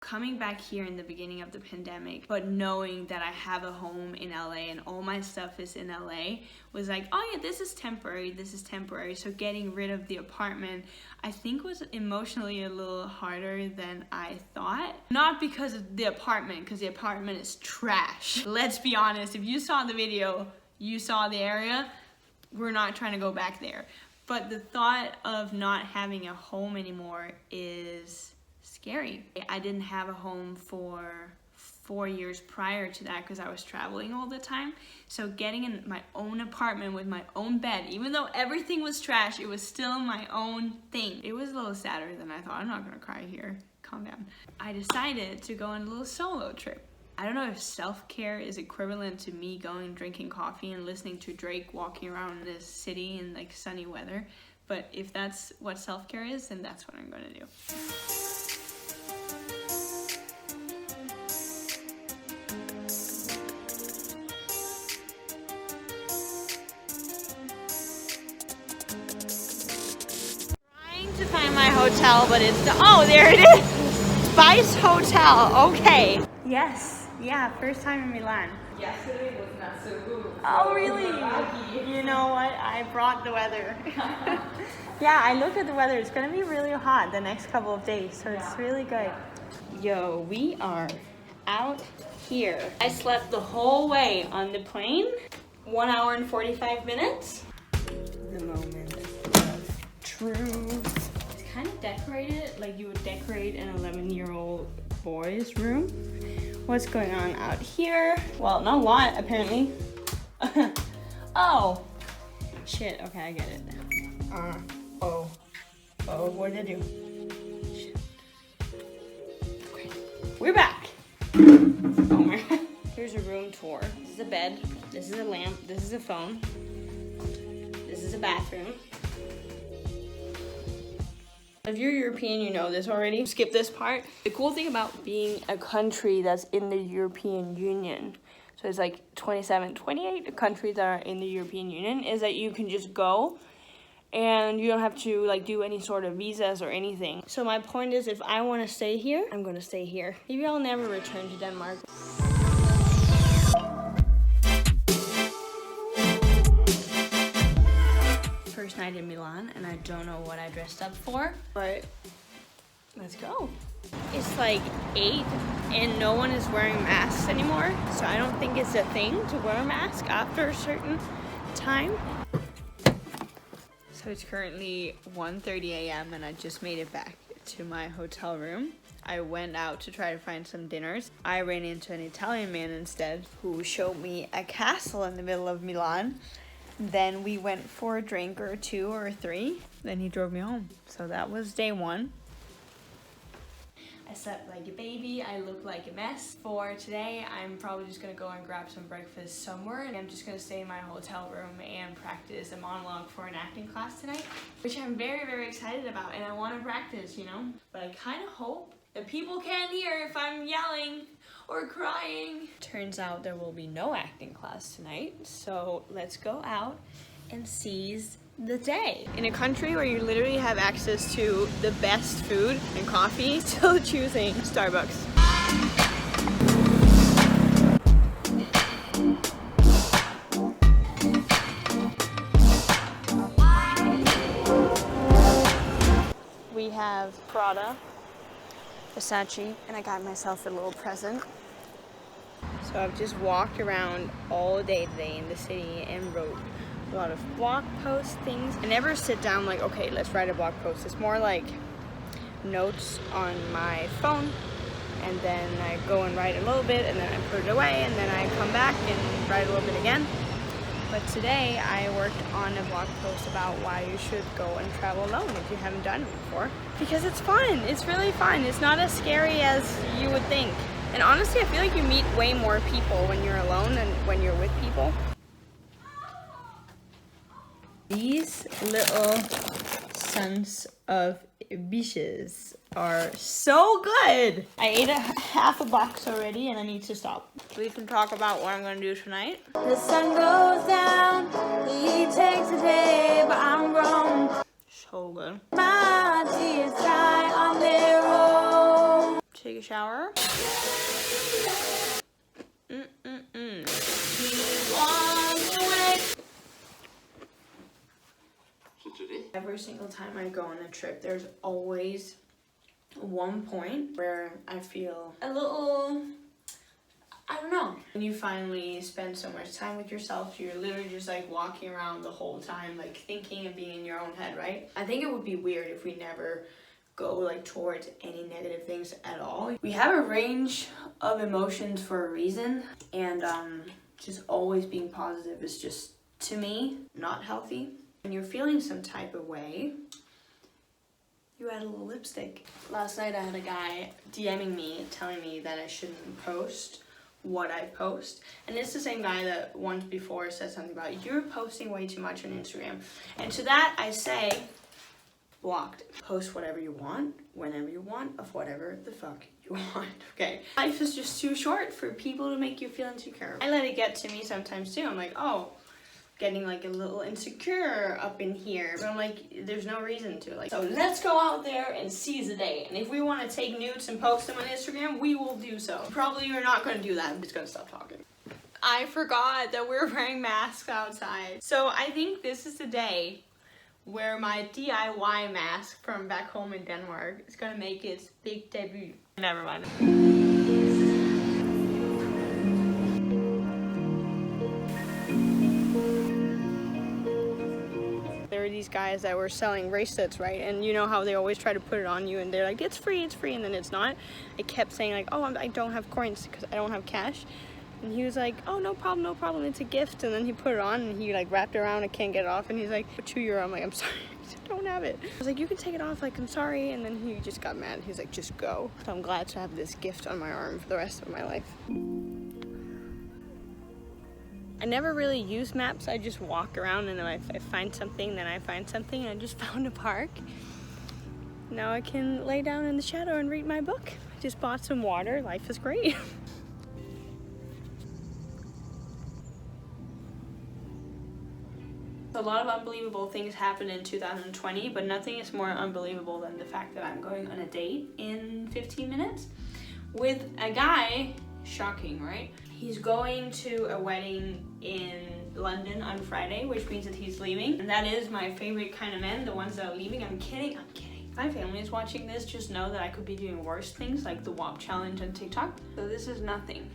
Coming back here in the beginning of the pandemic, but knowing that I have a home in LA and all my stuff is in LA was like, oh yeah, this is temporary. So getting rid of the apartment, I think was emotionally a little harder than I thought. Not because of the apartment, because the apartment is trash. Let's be honest, if you saw the video, you saw the area, we're not trying to go back there. But the thought of not having a home anymore is scary. I didn't have a home for 4 years prior to that because I was traveling all the time. So getting in my own apartment with my own bed, even though everything was trash, it was still my own thing. It was a little sadder than I thought. I'm not gonna cry here, calm down. I decided to go on a little solo trip. I don't know if self-care is equivalent to me going drinking coffee and listening to Drake walking around this city in like sunny weather, but if that's what self-care is, then that's what I'm gonna do. To find my hotel, but it's oh, there it is. Spice Hotel. Okay. Yes. Yeah, first time in Milan. Yesterday was not so good. Oh, really? You know what? I brought the weather. Yeah, I looked at the weather. It's gonna be really hot the next couple of days, so it's really good. Yo, we are out here. I slept the whole way on the plane. 1 hour and 45 minutes. The moment of truth. Kind of decorated like you would decorate an 11-year-old boy's room. What's going on out here? Well, not a lot apparently. Oh shit, okay, I get it. What did I do? Shit. Okay, we're back. Oh my god. Here's a room tour. This is a bed, this is a lamp, this is a phone, this is a bathroom. If you're European, you know this already. Skip this part. The cool thing about being a country that's in the European Union, so it's like 27, 28 countries that are in the European Union, is that you can just go and you don't have to like do any sort of visas or anything. So my point is, if I want to stay here, I'm going to stay here. Maybe I'll never return to Denmark. First night in Milan, and I don't know what I dressed up for, but let's go. It's like 8 and no one is wearing masks anymore, so I don't think it's a thing to wear a mask after a certain time. So it's currently 1:30 a.m. and I just made it back to my hotel room. I went out to try to find some dinners. I ran into an Italian man instead who showed me a castle in the middle of Milan. Then we went for a drink or 2 or 3. Then he drove me home. So that was day 1. I slept like a baby. I look like a mess. For today, I'm probably just gonna go and grab some breakfast somewhere. And I'm just gonna stay in my hotel room and practice a monologue for an acting class tonight, which I'm very, very excited about. And I wanna practice, you know? But I kinda hope that people can't hear if I'm yelling or crying. Turns out there will be no acting class tonight, so let's go out and seize the day. In a country where you literally have access to the best food and coffee, still choosing Starbucks. We have Prada, Versace, and I got myself a little present. So I've just walked around all day today in the city and wrote a lot of blog post things. I never sit down like, okay, let's write a blog post. It's more like notes on my phone, and then I go and write a little bit, and then I put it away, and then I come back and write a little bit again. But today I worked on a blog post about why you should go and travel alone if you haven't done it before. Because it's fun, it's really fun. It's not as scary as you would think. And honestly, I feel like you meet way more people when you're alone than when you're with people. These little sons of bitches are so good. I ate half a box already and I need to stop. We can talk about what I'm gonna do tonight. The sun goes down, he takes a day, but I'm grown. So good. My tears dry on their own. take a shower. Every single time I go on a trip, there's always one point where I feel a little, I don't know. When you finally spend so much time with yourself, you're literally just like walking around the whole time, like thinking and being in your own head, right? I think it would be weird if we never go like towards any negative things at all. We have a range of emotions for a reason, and just always being positive is just, to me, not healthy. When you're feeling some type of way, you add a little lipstick. Last night I had a guy DMing me telling me that I shouldn't post what I post, and it's the same guy that once before said something about you're posting way too much on Instagram, and to that I say, blocked. Post whatever you want, whenever you want, of whatever the fuck you want, okay? Life is just too short for people to make you feel insecure. I let it get to me sometimes too. I'm like, oh, getting like a little insecure up in here, but I'm like, there's no reason to. Like, so let's go out there and seize the day, and if we want to take nudes and post them on Instagram, we will do so. Probably we're not going to do that. I'm just going to stop talking. I forgot that we're wearing masks outside, so I think this is the day where my DIY mask from back home in Denmark is going to make its big debut. Never mind. There were these guys that were selling bracelets, right? And you know how they always try to put it on you and they're like, it's free, and then it's not. I kept saying like, oh, I don't have coins because I don't have cash. And he was like, oh, no problem, it's a gift. And then he put it on and he like wrapped it around and can't get it off. And he's like, €2. I'm like, I'm sorry, I don't have it. I was like, you can take it off, like, I'm sorry. And then he just got mad. He's like, just go. So I'm glad to have this gift on my arm for the rest of my life. I never really use maps. I just walk around, and if I find something, then I find something. I just found a park. Now I can lay down in the shadow and read my book. I just bought some water. Life is great. A lot of unbelievable things happened in 2020, but nothing is more unbelievable than the fact that I'm going on a date in 15 minutes with a guy. Shocking, right? He's going to a wedding in London on Friday, which means that he's leaving. And that is my favorite kind of men, the ones that are leaving. I'm kidding. If my family is watching this, just know that I could be doing worse things like the WAP challenge on TikTok. So this is nothing.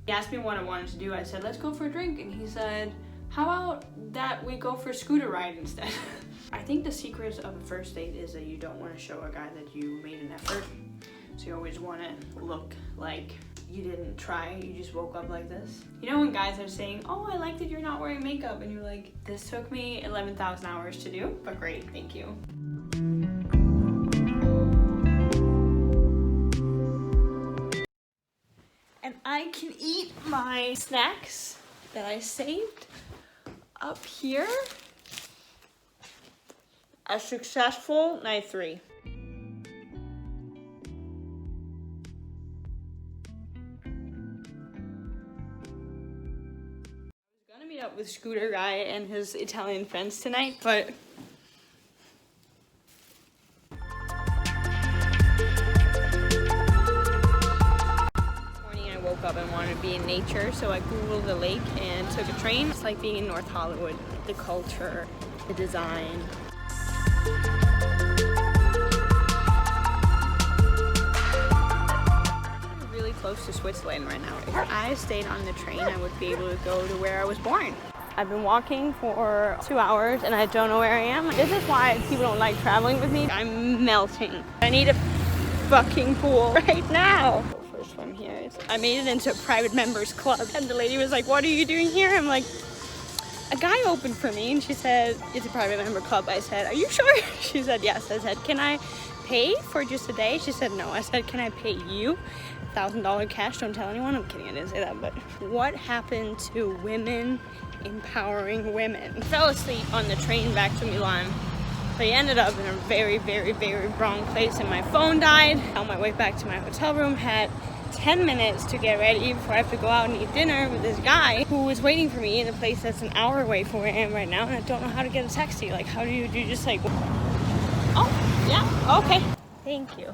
He asked me what I wanted to do. I said, let's go for a drink. And he said, how about that we go for a scooter ride instead? I think the secret of a first date is that you don't want to show a guy that you made an effort. So you always want to look like you didn't try, you just woke up like this. You know when guys are saying, oh, I like that you're not wearing makeup, and you're like, this took me 11,000 hours to do, but great, thank you. And I can eat my snacks that I saved up here. A successful night 3. Up with Scooter Guy and his Italian friends tonight, but morning I woke up and wanted to be in nature, so I googled the lake and took a train. It's like being in North Hollywood, the culture, the design. Close to Switzerland right now. If I stayed on the train, I would be able to go to where I was born. I've been walking for 2 hours and I don't know where I am. This is why people don't like traveling with me. I'm melting. I need a fucking pool right now. Go for a swim here. I made it into a private members club, and the lady was like, what are you doing here? I'm like, a guy opened for me, and she said, it's a private member club. I said, are you sure? She said, yes. I said, can I pay for just a day? She said, no. I said, can I pay you $1,000 cash? Don't tell anyone. I'm kidding, I didn't say that. But what happened to women empowering women? I fell asleep on the train back to Milan. So I ended up in a very, very, very wrong place, and my phone died. On my way back to my hotel room, had 10 minutes to get ready before I have to go out and eat dinner with this guy who was waiting for me in a place that's an hour away from where I am right now, and I don't know how to get a taxi. Like, how do you just like, oh, yeah, okay, thank you.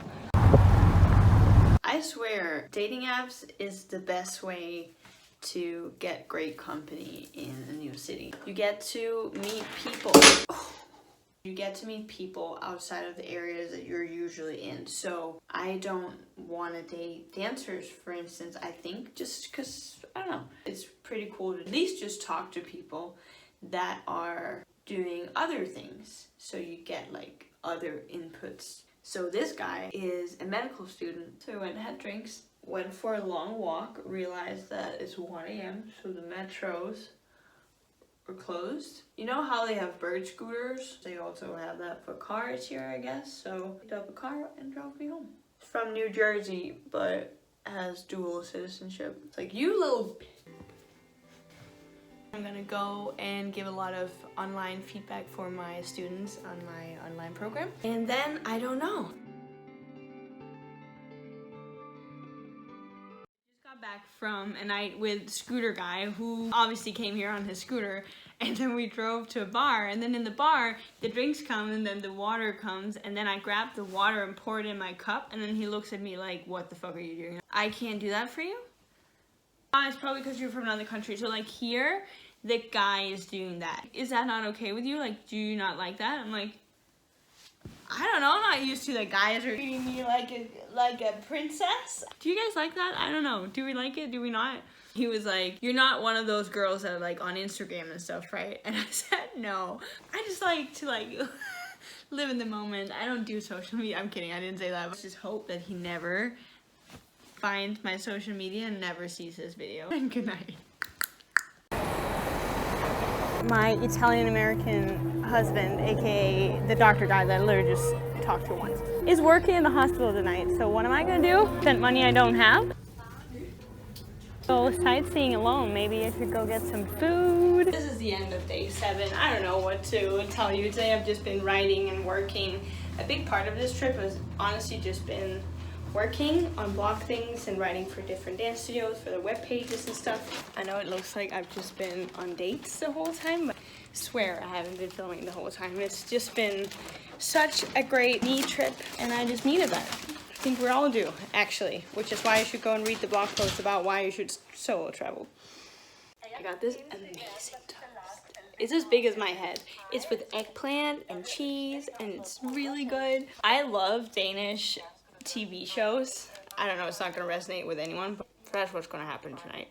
I swear, dating apps is the best way to get great company in a new city. You get to meet people. You get to meet people outside of the areas that you're usually in. So I don't want to date dancers, for instance, I think, just because, I don't know, it's pretty cool to at least just talk to people that are doing other things. So you get like other inputs. So this guy is a medical student. So we went and had drinks, went for a long walk, realized that it's 1 a.m. so the metros were closed. You know how they have bird scooters? They also have that for cars here, I guess. So I picked up a car and drove me home. From New Jersey, but has dual citizenship. It's like, you little... I'm gonna go and give a lot of online feedback for my students on my online program. And then, I don't know. Got back from a night with Scooter Guy, who obviously came here on his scooter, and then we drove to a bar, and then in the bar the drinks come and then the water comes, and then I grabbed the water and poured it in my cup, and then he looks at me like, what the fuck are you doing? I can't do that for you? It's probably because you're from another country. So like here the guy is doing that. Is that not okay with you? Like, do you not like that? I'm like, I don't know, I'm not used to the guys are treating me like a princess. Do you guys like that? I don't know. Do we like it? Do we not? He was like, you're not one of those girls that are like on Instagram and stuff, right? And I said, no. I just like to like live in the moment. I don't do social media. I'm kidding, I didn't say that. I just hope that he never finds my social media and never sees this video. And good night. My Italian-American husband, aka the doctor guy that I literally just talked to once, is working in the hospital tonight. So what am I gonna do? Spend money I don't have? Go sightseeing alone. Maybe I should go get some food. This is the end of day 7. I don't know what to tell you. Today I've just been writing and working. A big part of this trip has honestly just been working on blog things and writing for different dance studios for their web pages and stuff. I know it looks like I've just been on dates the whole time, but I swear I haven't been filming the whole time. It's just been such a great me trip, and I just needed that. I think we all do, actually, which is why you should go and read the blog post about why you should solo travel. I got this amazing toast. It's as big as my head. It's with eggplant and cheese, and it's really good. I love Danish TV shows. I don't know, it's not gonna resonate with anyone, but that's what's gonna happen tonight.